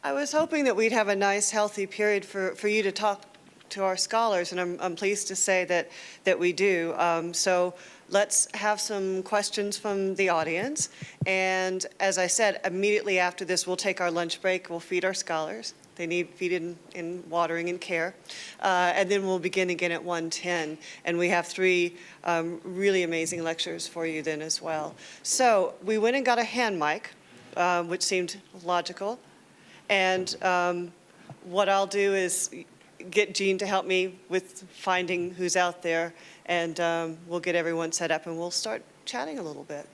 I was hoping that we'd have a nice, healthy period for you to talk to our scholars, and I'm pleased to say that we do. So let's have some questions from the audience. And as I said, immediately after this, we'll take our lunch break. We'll feed our scholars. They need feed in watering and care. And then we'll begin again at 1:10. And we have three really amazing lectures for you then as well. So we went and got a hand mic, which seemed logical. And what I'll do is get Jean to help me with finding who's out there, and we'll get everyone set up, and we'll start chatting a little bit.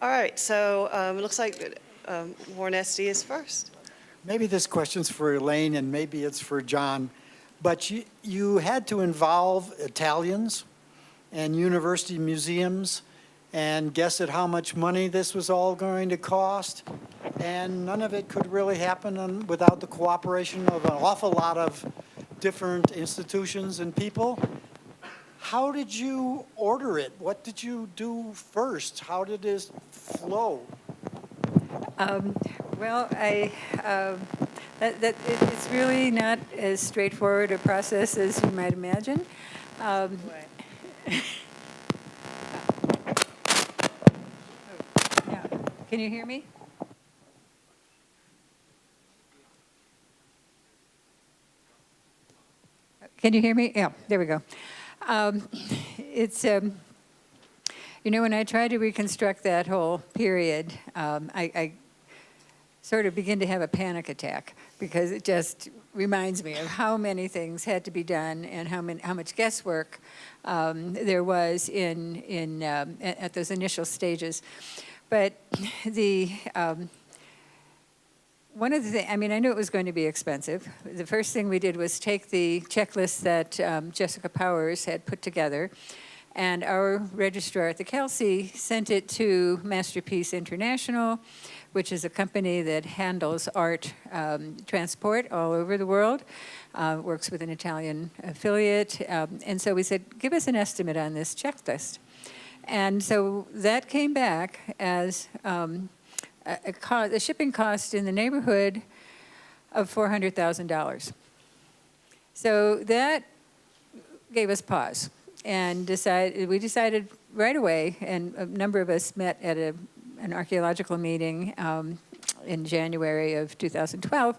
All right, so it looks like Warren SD is first. Maybe this question's for Elaine and maybe it's for John, but you had to involve Italians and university museums and guess at how much money this was all going to cost. And none of it could really happen without the cooperation of an awful lot of different institutions and people. How did you order it? What did you do first? How did this flow? Well, it's really not as straightforward a process as you might imagine. Yeah. Can you hear me? Can you hear me? Yeah, there we go. It's, when I try to reconstruct that whole period, I sort of begin to have a panic attack because it just reminds me of how many things had to be done and how much guesswork there was at those initial stages. But one of the things, I knew it was going to be expensive. The first thing we did was take the checklist that Jessica Powers had put together, and our registrar at the Kelsey sent it to Masterpiece International, which is a company that handles art transport all over the world, works with an Italian affiliate. And so we said, give us an estimate on this checklist. And so that came back as a shipping cost in the neighborhood of $400,000. So that gave us pause, and we decided right away, and a number of us met at an archaeological meeting in January of 2012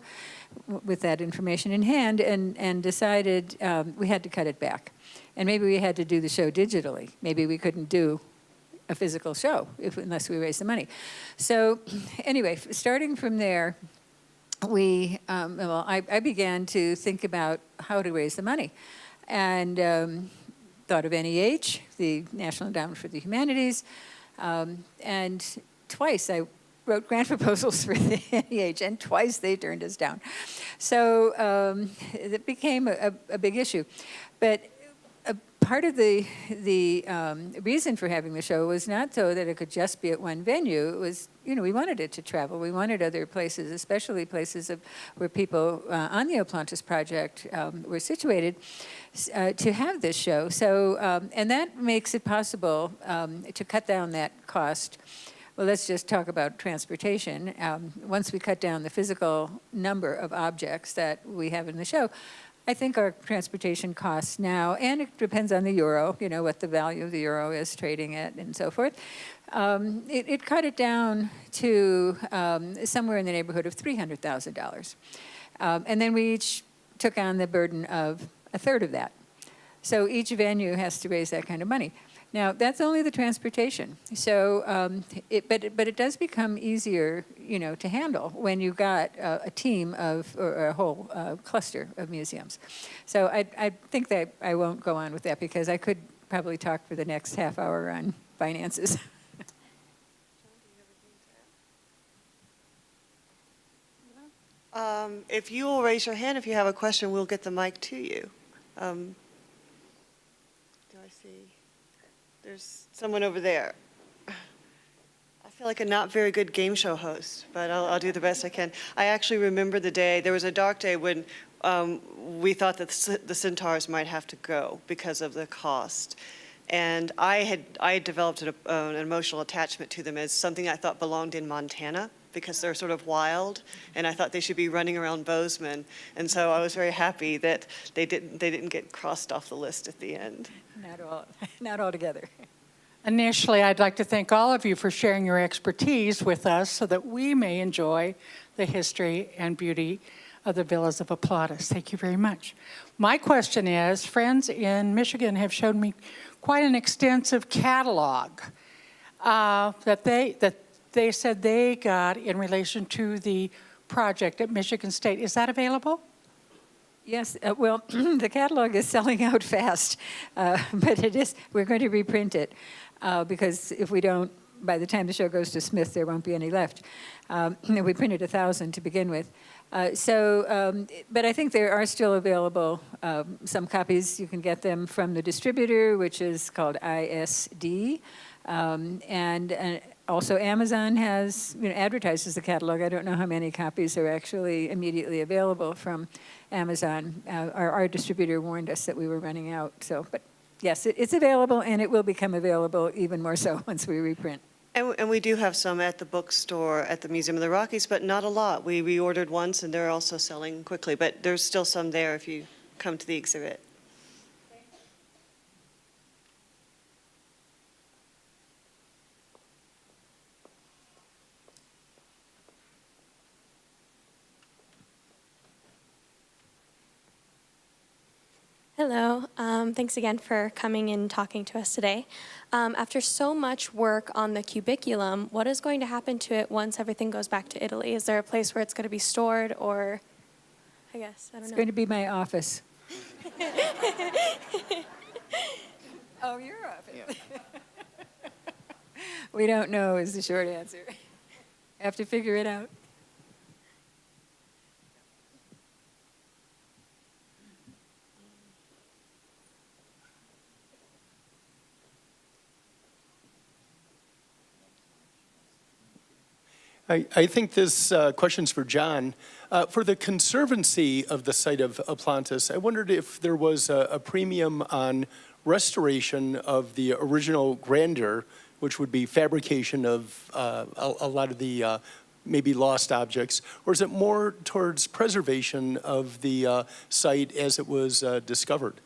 with that information in hand, and decided we had to cut it back. And maybe we had to do the show digitally. Maybe we couldn't do a physical show unless we raised the money. So anyway, starting from there, I began to think about how to raise the money, and thought of NEH, the National Endowment for the Humanities, and twice I wrote grant proposals for the NEH, and twice they turned us down. So it became a big issue. But part of the reason for having the show was not so that it could just be at one venue. It was, we wanted it to travel. We wanted other places, especially places where people on the Oplontis project were situated, to have this show. So, and that makes it possible to cut down that cost. Well, let's just talk about transportation. Once we cut down the physical number of objects that we have in the show, I think our transportation costs now, and it depends on the euro, what the value of the euro is trading at and so forth, it cut it down to somewhere in the neighborhood of $300,000. And then we each took on the burden of a third of that. So each venue has to raise that kind of money. Now, that's only the transportation. So, but it does become easier, to handle when you've got a team or a whole cluster of museums. So I think that I won't go on with that because I could probably talk for the next half hour on finances. If you will raise your hand if you have a question, we'll get the mic to you. Do I see? There's someone over there. I feel like a not very good game show host, but I'll do the best I can. I actually remember the day, there was a dark day when we thought that the Centaurs might have to go because of the cost. And I had developed an emotional attachment to them as something I thought belonged in Montana. because they're sort of wild, and I thought they should be running around Bozeman. And so I was very happy that they didn't get crossed off the list at the end. Not all together. Initially, I'd like to thank all of you for sharing your expertise with us so that we may enjoy the history and beauty of the Villas of Oplontis. Thank you very much. My question is, friends in Michigan have shown me quite an extensive catalog that they said they got in relation to the project at Michigan State. Is that available? Yes, well, the catalog is selling out fast, but we're going to reprint it because if we don't, by the time the show goes to Smith, there won't be any left. We printed 1,000 to begin with. But I think there are still available some copies. You can get them from the distributor, which is called ISD. And also Amazon advertises the catalog. I don't know how many copies are actually immediately available from Amazon. Our distributor warned us that we were running out. But yes, it's available, and it will become available even more so once we reprint. And we do have some at the bookstore at the Museum of the Rockies, but not a lot. We reordered once, and they're also selling quickly. But there's still some there if you come to the exhibit. Hello. Thanks again for coming and talking to us today. After so much work on the cubiculum, what is going to happen to it once everything goes back to Italy? Is there a place where it's going to be stored, or I guess, I don't know. It's going to be my office. Oh, your office. Yeah. We don't know is the short answer. Have to figure it out. I think this question's for John. For the conservancy of the site of Oplontis, I wondered if there was a premium on restoration of the original grandeur, which would be fabrication of a lot of the maybe lost objects, or is it more towards preservation of the site as it was discovered?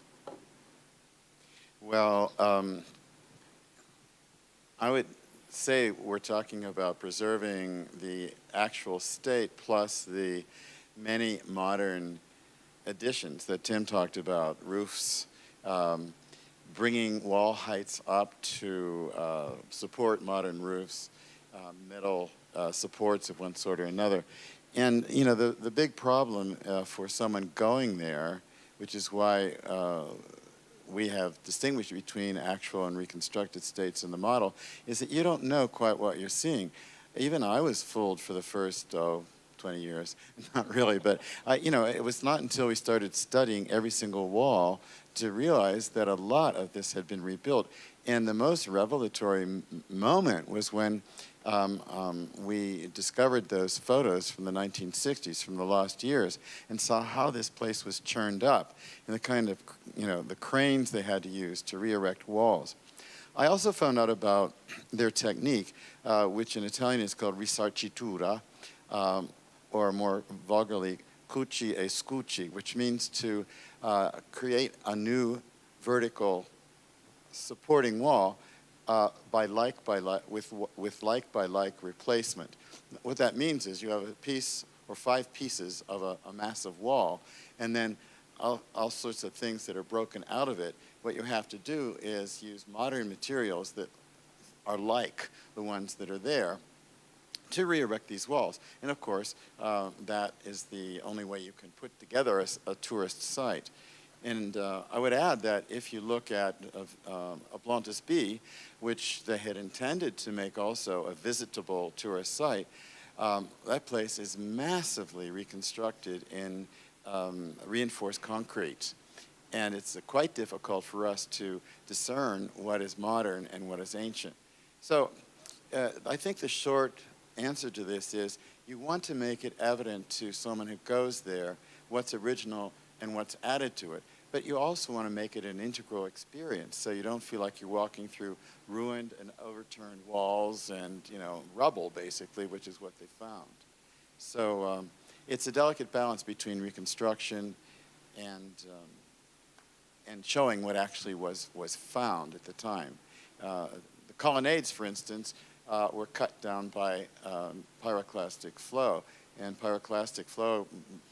Well, I would say we're talking about preserving the actual state plus the many modern additions that Tim talked about, roofs, bringing wall heights up to support modern roofs, metal supports of one sort or another. And, you know, the big problem for someone going there, which is why we have distinguished between actual and reconstructed states in the model, is that you don't know quite what you're seeing. Even I was fooled for the first 20 years, not really, but you know, it was not until we started studying every single wall to realize that a lot of this had been rebuilt. And the most revelatory moment was when we discovered those photos from the 1960s, from the lost years, and saw how this place was churned up and the kind of, you know, the cranes they had to use to re-erect walls. I also found out about their technique, which in Italian is called risarcitura, or more vulgarly, cuci e scuci, which means to create a new vertical supporting wall with like replacement. What that means is you have a piece or 5 pieces of a massive wall, and then all sorts of things that are broken out of it. What you have to do is use modern materials that are like the ones that are there to re-erect these walls. And of course, that is the only way you can put together a tourist site. And I would add that if you look at Oplontis B, which they had intended to make also a visitable tourist site, that place is massively reconstructed in reinforced concrete. And it's quite difficult for us to discern what is modern and what is ancient. So I think the short answer to this is you want to make it evident to someone who goes there what's original and what's added to it. but you also want to make it an integral experience, so you don't feel like you're walking through ruined and overturned walls and, rubble, basically, which is what they found. So it's a delicate balance between reconstruction and showing what actually was found at the time. The colonnades, for instance, were cut down by pyroclastic flow, and pyroclastic flow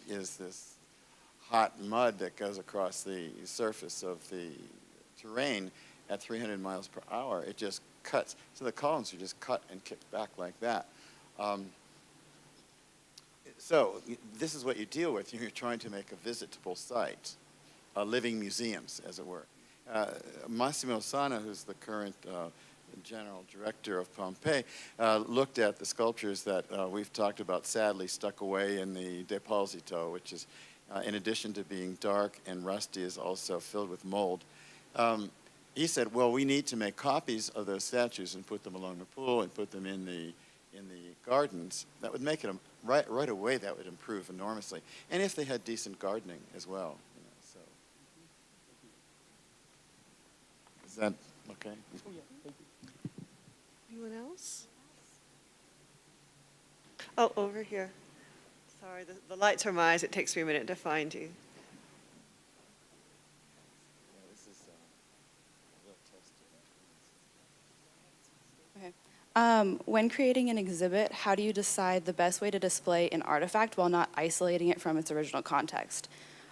is this hot mud that goes across the surface of the terrain at 300 miles per hour. It just cuts. So the columns are just cut and kicked back like that. So this is what you deal with. You're trying to make a visitable site, living museums, as it were. Massimo Sana, who's the current general director of Pompeii, looked at the sculptures that we've talked about, sadly stuck away in the Deposito, which is, in addition to being dark and rusty, is also filled with mold. He said, well, we need to make copies of those statues and put them along the pool and put them in the gardens. That would make it, right away, that would improve enormously. And if they had decent gardening as well. So. Is that okay? Anyone else? Oh, over here. Sorry, the lights are my eyes. It takes me a minute to find you. When creating an exhibit, how do you decide the best way to display an artifact while not isolating it from its original context?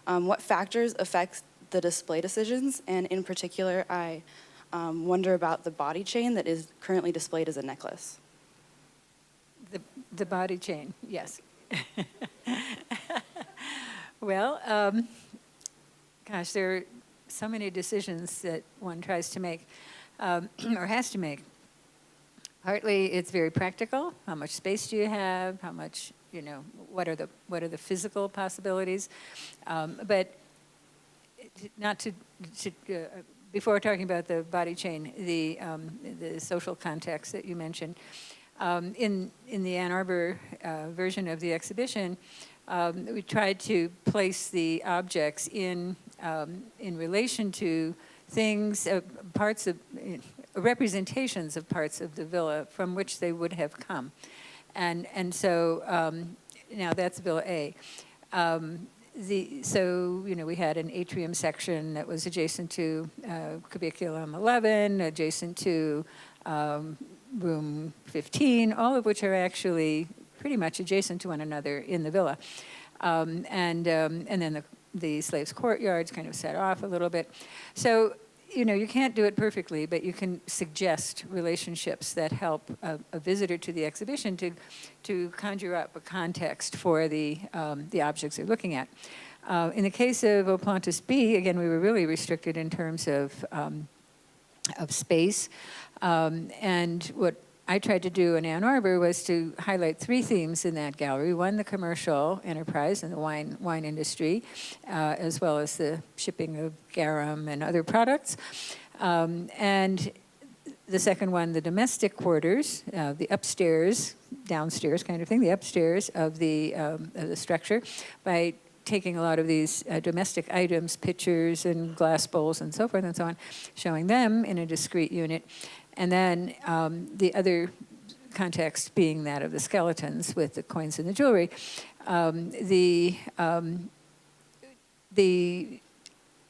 What factors affect the display decisions? And in particular, I wonder about the body chain that is currently displayed as a necklace. The body chain, yes. Well, gosh, there are so many decisions that one tries to make or has to make. Partly, it's very practical. How much space do you have? How much, what are the physical possibilities? But not to before talking about the body chain, the social context that you mentioned, in the Ann Arbor version of the exhibition, we tried to place the objects in relation to things, parts of, representations of parts of the villa from which they would have come. And so now that's Villa A. So, we had an atrium section that was adjacent to Cubiculum 11, adjacent to room 15, all of which are actually pretty much adjacent to one another in the villa. And then the slaves' courtyards kind of set off a little bit. So, you can't do it perfectly, but you can suggest relationships that help a visitor to the exhibition to conjure up a context for the objects they're looking at. In the case of Oplantis B, again, we were really restricted in terms of space. And what I tried to do in Ann Arbor was to highlight three themes in that gallery. One, the commercial enterprise and the wine industry, as well as the shipping of garum and other products. And the second one, the domestic quarters, the upstairs, downstairs kind of thing, the upstairs of the structure, by taking a lot of these domestic items, pitchers and glass bowls and so forth and so on, showing them in a discrete unit. And then the other context being that of the skeletons with the coins and the jewelry. The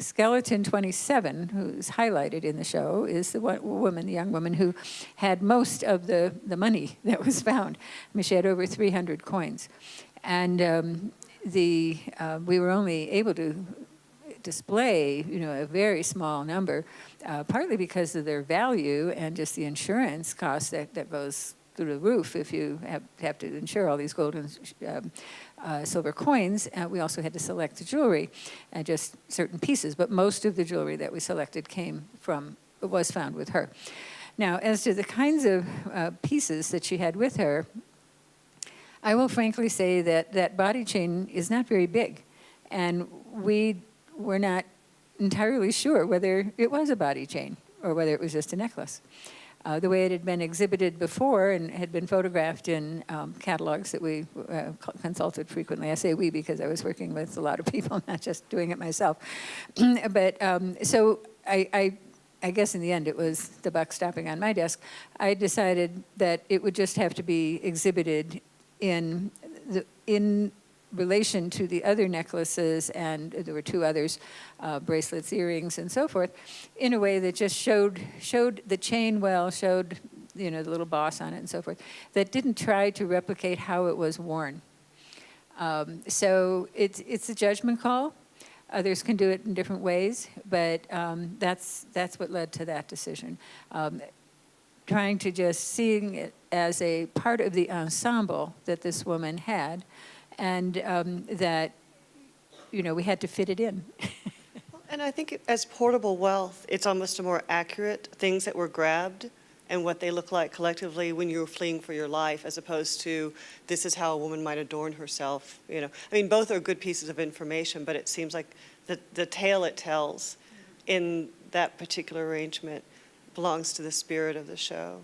skeleton 27, who's highlighted in the show, is the young woman who had most of the money that was found. I mean, she had over 300 coins. And we were only able to display, a very small number, partly because of their value and just the insurance cost that goes through the roof if you have to insure all these gold and silver coins. We also had to select the jewelry, just certain pieces, but most of the jewelry that we selected was found with her. Now, as to the kinds of pieces that she had with her, I will frankly say that body chain is not very big, and we were not entirely sure whether it was a body chain or whether it was just a necklace. the way it had been exhibited before and had been photographed in catalogs that we consulted frequently. I say we because I was working with a lot of people, not just doing it myself. But so I guess in the end it was the buck stopping on my desk. I decided that it would just have to be exhibited in relation to the other necklaces, and there were two others, bracelets, earrings, and so forth, in a way that just showed the chain well, showed the little boss on it and so forth, that didn't try to replicate how it was worn. So it's a judgment call. Others can do it in different ways, but that's what led to that decision. Trying to just seeing it as a part of the ensemble that this woman had, and that, we had to fit it in. And I think as portable wealth, it's almost a more accurate things that were grabbed and what they look like collectively when you're fleeing for your life, as opposed to this is how a woman might adorn herself. I mean, both are good pieces of information, but it seems like the tale it tells in that particular arrangement belongs to the spirit of the show.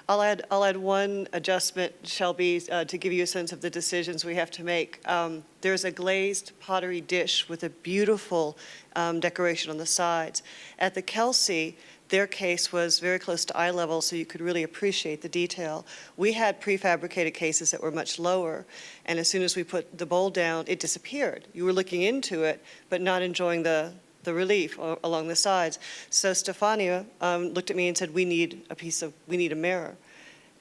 I'll add one adjustment, Shelby, to give you a sense of the decisions we have to make. There's a glazed pottery dish with a beautiful decoration on the sides. At the Kelsey, their case was very close to eye level, so you could really appreciate the detail. We had prefabricated cases that were much lower, and as soon as we put the bowl down, it disappeared. You were looking into it, but not enjoying the relief along the sides. So Stefania looked at me and said, we need a mirror.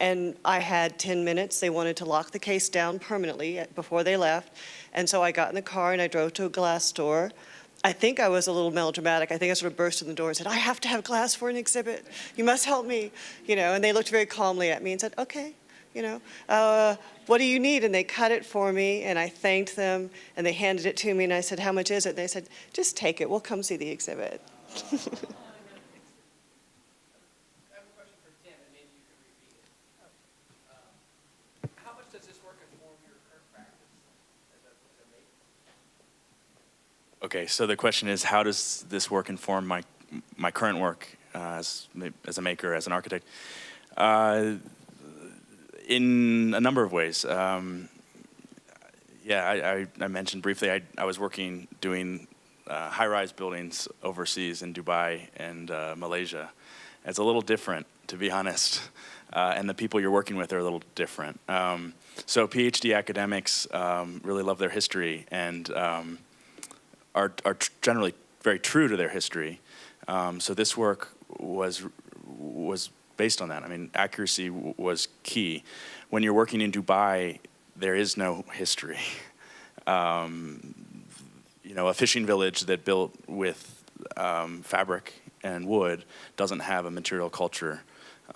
And I had 10 minutes. They wanted to lock the case down permanently before they left. And so I got in the car and I drove to a glass store. I think I was a little melodramatic. I think I sort of burst in the door and said, I have to have glass for an exhibit. You must help me. And they looked very calmly at me and said, okay. What do you need? And they cut it for me, and I thanked them, and they handed it to me, and I said, how much is it? And they said, just take it. We'll come see the exhibit. I have a question for Tim, and maybe you can repeat it. How much does this work inform your current practice as a maker? Okay, so the question is, how does this work inform my current work as a maker, as an architect? In a number of ways. I mentioned briefly, I was doing high-rise buildings overseas in Dubai and Malaysia. It's a little different, to be honest, and the people you're working with are a little different. So PhD academics really love their history and are generally very true to their history. So this work was based on that. I mean, accuracy was key. When you're working in Dubai, there is no history. A fishing village that built with fabric and wood doesn't have a material culture,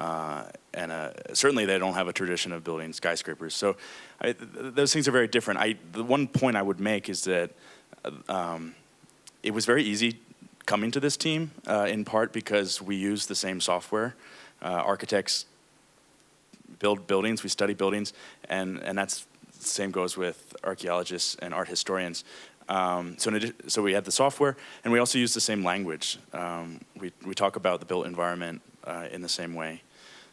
and certainly they don't have a tradition of building skyscrapers. So those things are very different. The one point I would make is that it was very easy coming to this team, in part because we use the same software. Architects build buildings, we study buildings, and that's the same goes with archaeologists and art historians. So we have the software, and we also use the same language. We talk about the built environment in the same way.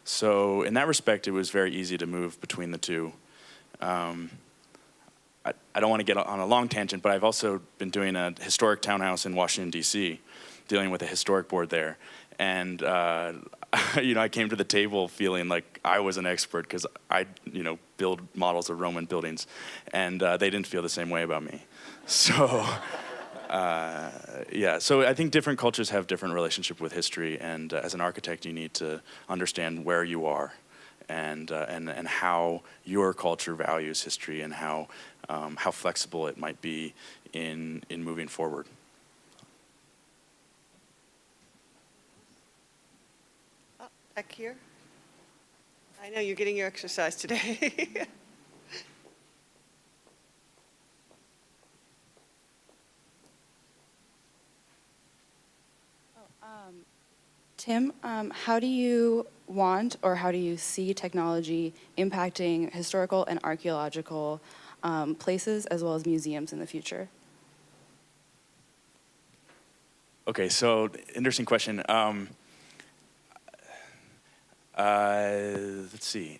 So in that respect, it was very easy to move between the two. I don't want to get on a long tangent, but I've also been doing a historic townhouse in Washington, D.C., dealing with a historic board there. And I came to the table feeling like I was an expert because I build models of Roman buildings, and they didn't feel the same way about me. So, so I think different cultures have different relationship with history, and as an architect, you need to understand where you are, and how your culture values history, and how flexible it might be in moving forward. Back here. I know you're getting your exercise today. Tim, how do you want or how do you see technology impacting historical and archaeological places as well as museums in the future? Okay, so interesting question. Let's see.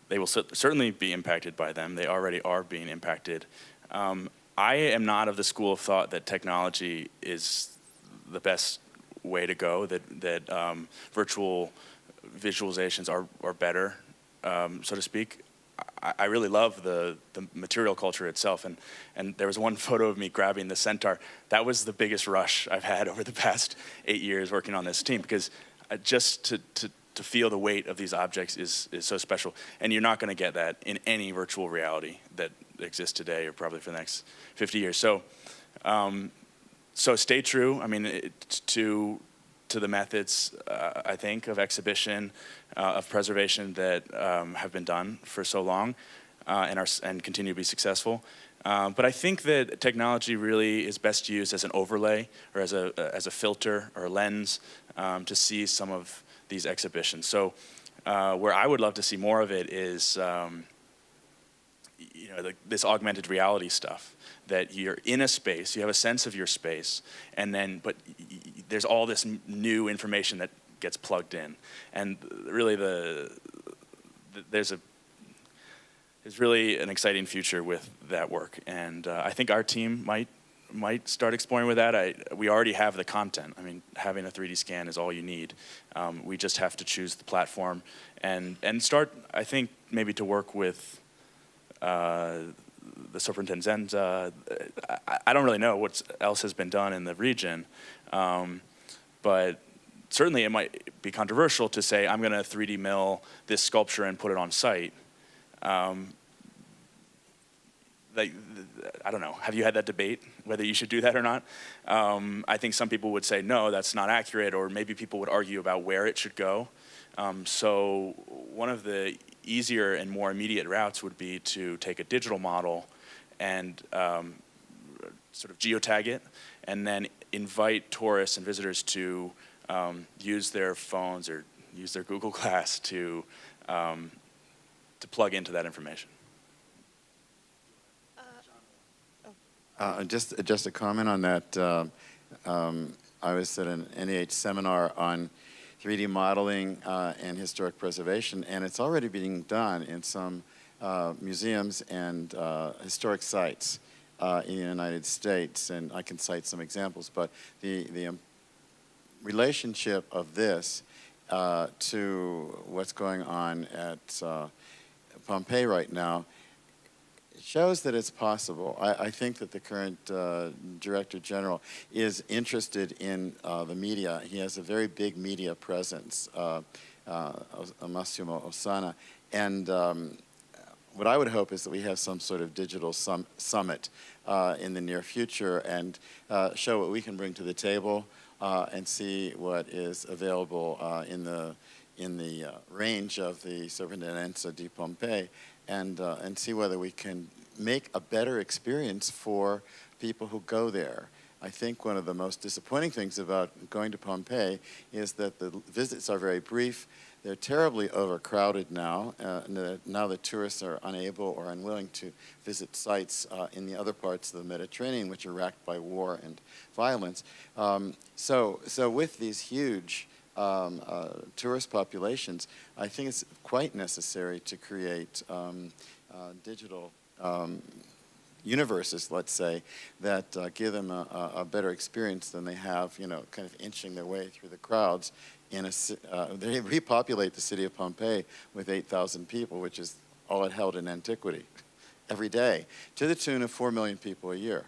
They will certainly be impacted by them. They already are being impacted. I am not of the school of thought that technology is the best way to go, that virtual visualizations are better, so to speak. I really love the material culture itself, and there was one photo of me grabbing the Centaur. That was the biggest rush I've had over the past 8 years working on this team, because just to feel the weight of these objects is so special, and you're not going to get that in any virtual reality that exists today, or probably for the next 50 years. So, so stay true. I mean, to the methods, I think, of exhibition, of preservation that have been done for so long, and continue to be successful. But I think that technology really is best used as an overlay, or as a filter or a lens, to see some of these exhibitions. So where I would love to see more of it is this augmented reality stuff, that you're in a space, you have a sense of your space, and then there's all this new information that gets plugged in, and really there's really an exciting future with that work, and I think our team might start exploring with that. We already have the content. I mean, having a 3D scan is all you need. We just have to choose the platform and start, I think, maybe to work with the superintendent. I don't really know what else has been done in the region, but certainly it might be controversial to say, I'm going to 3D mill this sculpture and put it on site. I don't know. Have you had that debate, whether you should do that or not? I think some people would say, no, that's not accurate, or maybe people would argue about where it should go. So one of the easier and more immediate routes would be to take a digital model and sort of geotag it, and then invite tourists and visitors to use their phones or use their Google Glass to plug into that information. Just a comment on that. I was at an NEH seminar on 3D modeling and historic preservation, and it's already being done in some museums and historic sites in the United States, and I can cite some examples, but the relationship of this to what's going on at Pompeii right now shows that it's possible. I think that the current Director General is interested in the media. He has a very big media presence, Massimo Ossana. And what I would hope is that we have some sort of digital summit in the near future, and show what we can bring to the table, and see what is available in the range of the Sovrintendenza di Pompeii, and see whether we can make a better experience for people who go there. I think one of the most disappointing things about going to Pompeii is that the visits are very brief. They're terribly overcrowded now. Now the tourists are unable or unwilling to visit sites in the other parts of the Mediterranean, which are racked by war and violence. So with these huge tourist populations, I think it's quite necessary to create digital universes, let's say, that give them a better experience than they have, kind of inching their way through the crowds. They repopulate the city of Pompeii with 8,000 people, which is all it held in antiquity, every day, to the tune of 4 million people a year.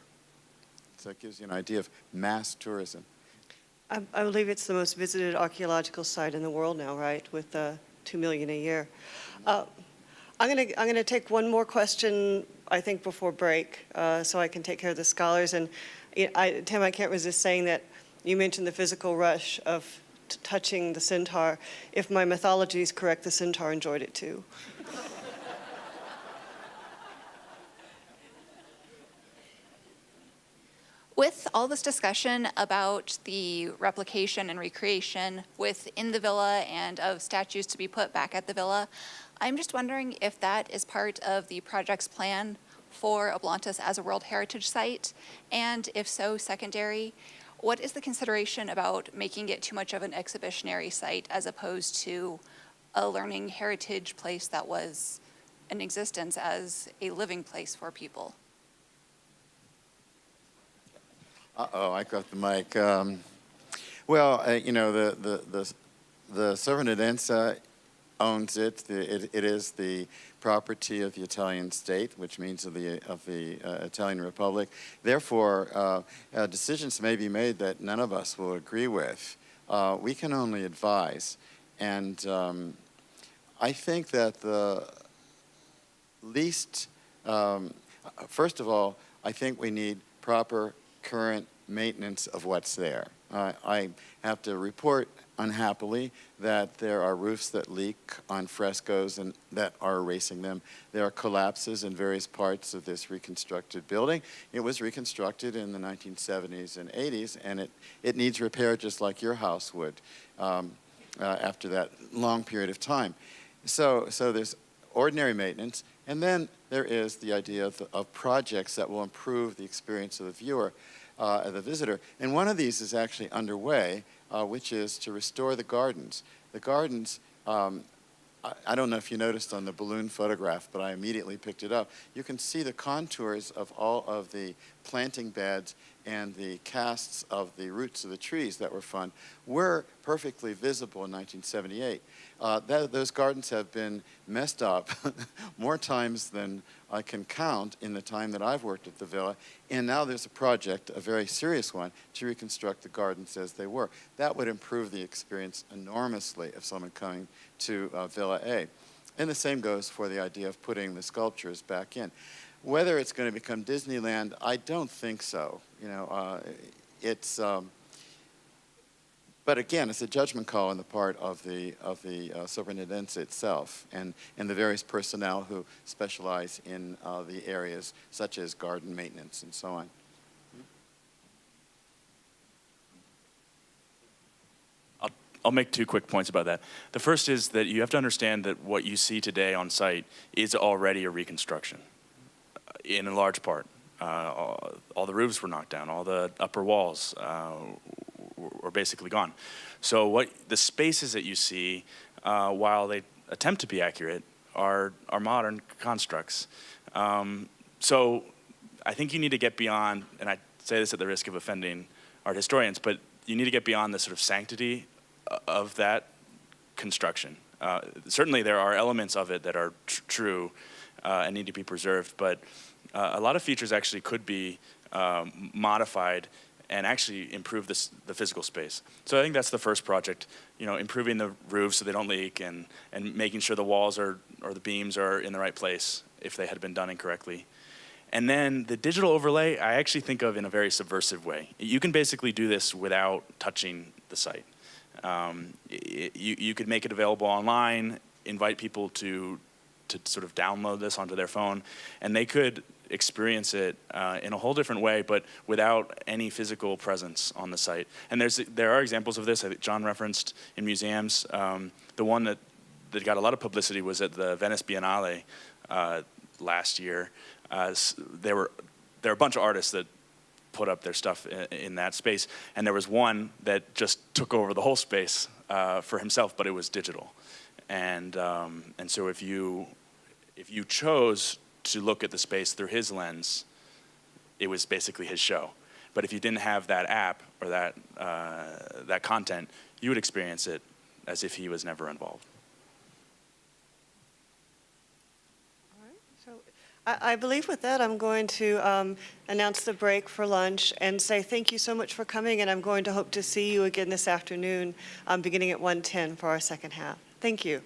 So it gives you an idea of mass tourism. I believe it's the most visited archaeological site in the world now, right, with 2 million a year. I'm going to take one more question, I think, before break, so I can take care of the scholars. And Tim, I can't resist saying that you mentioned the physical rush of touching the Centaur. If my mythology is correct, the Centaur enjoyed it too. With all this discussion about the replication and recreation within the villa and of statues to be put back at the villa, I'm just wondering if that is part of the project's plan for Ablantis as a World Heritage Site, and if so, secondary, what is the consideration about making it too much of an exhibitionary site as opposed to a learning heritage place that was in existence as a living place for people? Uh-oh, I got the mic. You know, the Sovrintendenza owns it. It is the property of the Italian state, which means of the Italian Republic. Therefore, decisions may be made that none of us will agree with. We can only advise. And I think that the least, first of all, I think we need proper current maintenance of what's there. I have to report, unhappily, that there are roofs that leak on frescoes and that are erasing them. There are collapses in various parts of this reconstructed building. It was reconstructed in the 1970s and 80s, and it needs repair just like your house would after that long period of time. So there's ordinary maintenance, and then there is the idea of projects that will improve the experience of the viewer, the visitor. And one of these is actually underway, which is to restore the gardens. The gardens, I don't know if you noticed on the balloon photograph, but I immediately picked it up. You can see the contours of all of the planting beds and the casts of the roots of the trees that were perfectly visible in 1978. Those gardens have been messed up more times than I can count in the time that I've worked at the Villa, and now there's a project, a very serious one, to reconstruct the gardens as they were. That would improve the experience enormously of someone coming to Villa A. And the same goes for the idea of putting the sculptures back in. Whether it's going to become Disneyland, I don't think so. You know, but again, it's a judgment call on the part of the Sovrintendenza itself and the various personnel who specialize in the areas such as garden maintenance and so on. I'll make 2 quick points about that. The first is that you have to understand that what you see today on site is already a reconstruction, in a large part. All the roofs were knocked down, all the upper walls were basically gone. So the spaces that you see, while they attempt to be accurate, are modern constructs. So I think you need to get beyond, and I say this at the risk of offending art historians, but you need to get beyond the sort of sanctity of that construction. Certainly there are elements of it that are true and need to be preserved, but a lot of features actually could be modified and actually improve the physical space. So I think that's the first project, you know, improving the roofs so they don't leak and making sure the walls or the beams are in the right place if they had been done incorrectly. And then the digital overlay, I actually think of in a very subversive way. You can basically do this without touching the site. You could make it available online, invite people to sort of download this onto their phone, and they could experience it in a whole different way, but without any physical presence on the site. And there are examples of this. I think John referenced in museums. The one that got a lot of publicity was at the Venice Biennale last year. There were a bunch of artists that put up their stuff in that space, and there was one that just took over the whole space for himself, but it was digital. And so if you chose to look at the space through his lens, it was basically his show. But if you didn't have that app or that content, you would experience it as if he was never involved. I believe with that, I'm going to announce the break for lunch and say thank you so much for coming, and I'm going to hope to see you again this afternoon, beginning at 1:10 for our second half. Thank you.